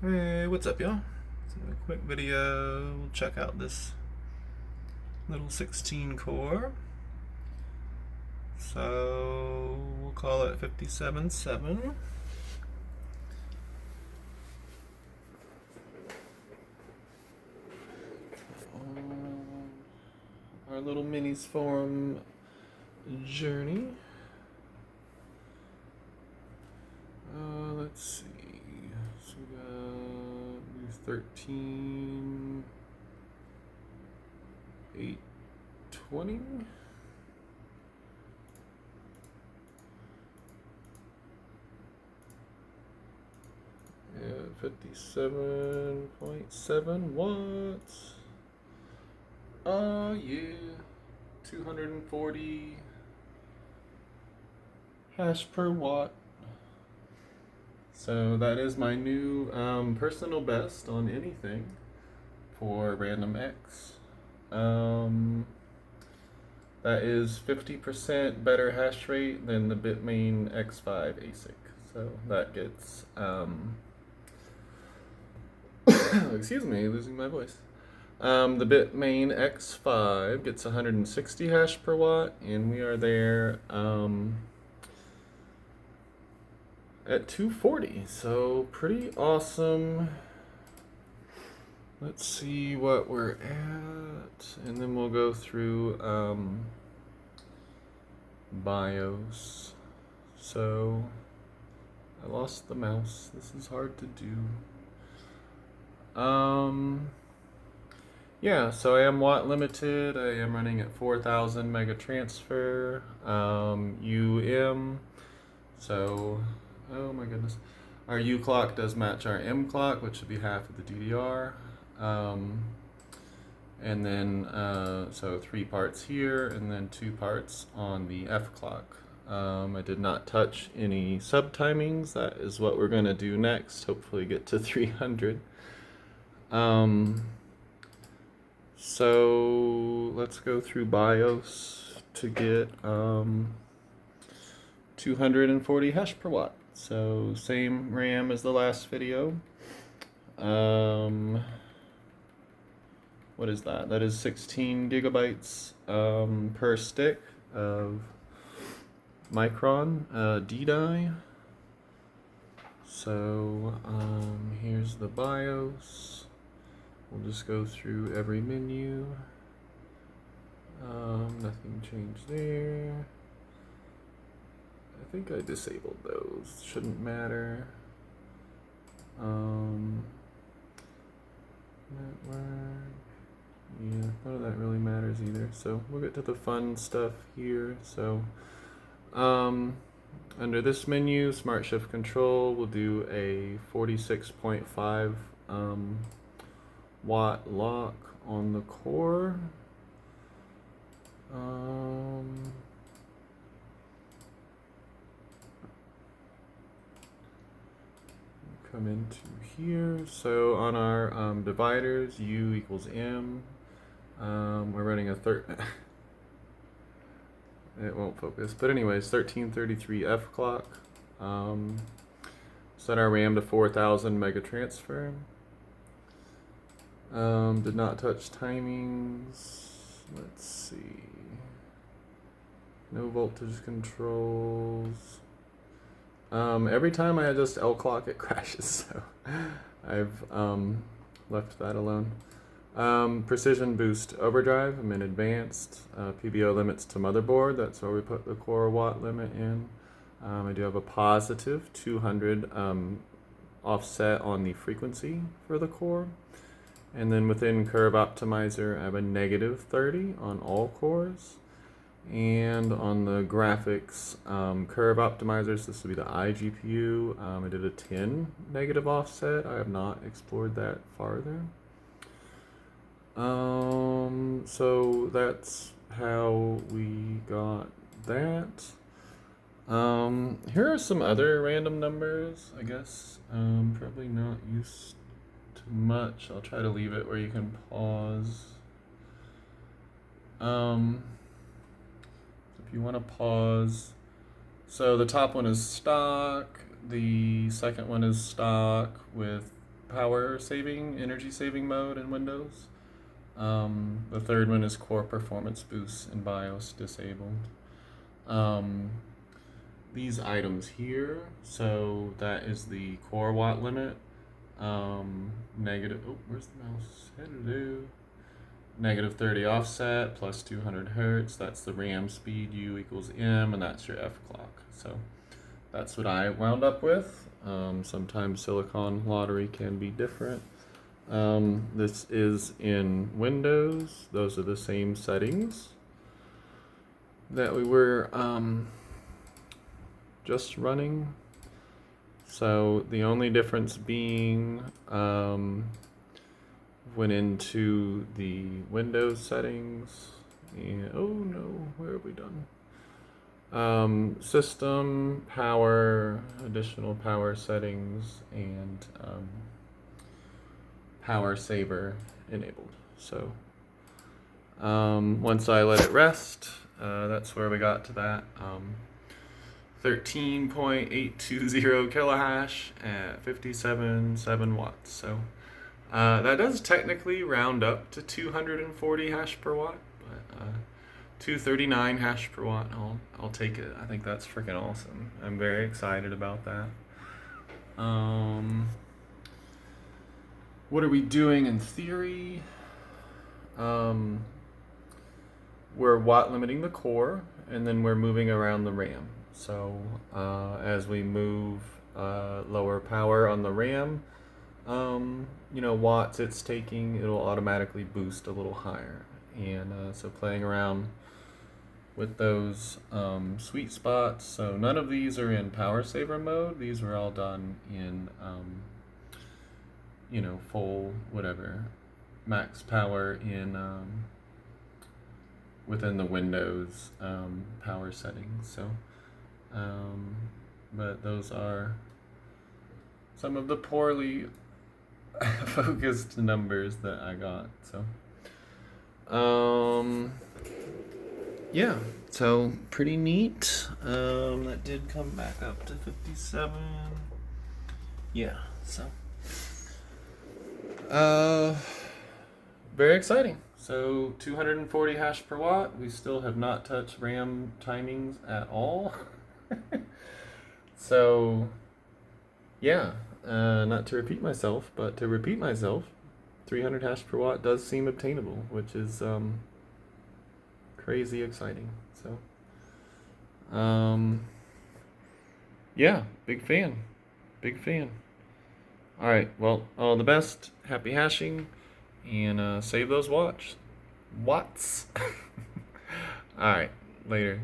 Hey, what's up, y'all? So, a quick video. We'll check out this little 16 core. So we'll call it 57.7. Our little minis form journey. Let's see. So we got 13, 820. And 57.7 watts. Oh yeah. 240 hash per watt. So that is my new personal best on anything for RandomX. That is 50% better hash rate than the Bitmain X5 ASIC. So that gets, excuse me, losing my voice. The Bitmain X5 gets 160 hash per watt, and we are there at 240. So pretty awesome. Let's see what we're at, and then we'll go through BIOS. So I lost the mouse. This is hard to do. Yeah, so I am watt limited. I am running at 4,000 mega transfer, UM. So, oh my goodness. Our U clock does match our M clock, which would be half of the DDR. And then, so 3 parts here, and then 2 parts on the F clock. I did not touch any subtimings. That is what we're going to do next. Hopefully get to 300. So let's go through BIOS to get 240 hash per watt. So same RAM as the last video. What is that? That is 16 gigabytes per stick of Micron D-die. So here's the BIOS. We'll just go through every menu. Nothing changed there. I think I disabled those. Shouldn't matter. Network. Yeah, none of that really matters either. So we'll get to the fun stuff here. So under this menu, Smart Shift Control, we'll do a 46.5 watt lock on the core. Come into here. So on our dividers, U equals M. We're running a it won't focus, but anyways, 1333 F clock. Set our RAM to 4,000 mega transfer. Did not touch timings. Let's see. No voltage controls. Every time I adjust L clock, it crashes, so I've left that alone. Precision boost overdrive, I'm in advanced. PBO limits to motherboard, that's where we put the core watt limit in. I do have a positive 200 offset on the frequency for the core. And then within curve optimizer, I have a negative 30 on all cores. And on the graphics curve optimizers, this would be the iGPU. I did a 10 negative offset. I have not explored that farther. So that's how we got that. Here are some other random numbers, I guess. Probably not used to much. I'll try to leave it where you can pause. If you want to pause, so the top one is stock, the second one is stock with energy saving mode in Windows. The third one is core performance boost in BIOS disabled. These items here, so that is the core watt limit. Negative, oh, where's the mouse? Hello. Negative 30 offset plus 200 hertz. That's the RAM speed, U equals M, and that's your F clock. So that's what I wound up with. Sometimes Silicon Lottery can be different. This is in Windows. Those are the same settings that we were just running. So the only difference being went into the Windows settings and oh no, where have we done? System, power, additional power settings, and power saver enabled. So once I let it rest, that's where we got to that 13.820 kilohash at 57.7 watts. So that does technically round up to 240 hash per watt, but 239 hash per watt, I'll take it. I think that's freaking awesome. I'm very excited about that. What are we doing in theory? We're watt limiting the core, and then we're moving around the RAM. So as we move lower power on the RAM, watts it's taking, it'll automatically boost a little higher. And so playing around with those sweet spots. So none of these are in power saver mode. These were all done in full whatever max power in within the Windows power settings. So but those are some of the poorly focused numbers that I got. So yeah, so pretty neat. That did come back up to 57. Yeah, so very exciting. So 240 hash per watt. We still have not touched RAM timings at all. So yeah, not to repeat myself, but to repeat myself, 300 hash per watt does seem obtainable, which is crazy exciting. So yeah, big fan. All right, well, all the best, happy hashing, and save those watts. All right, later.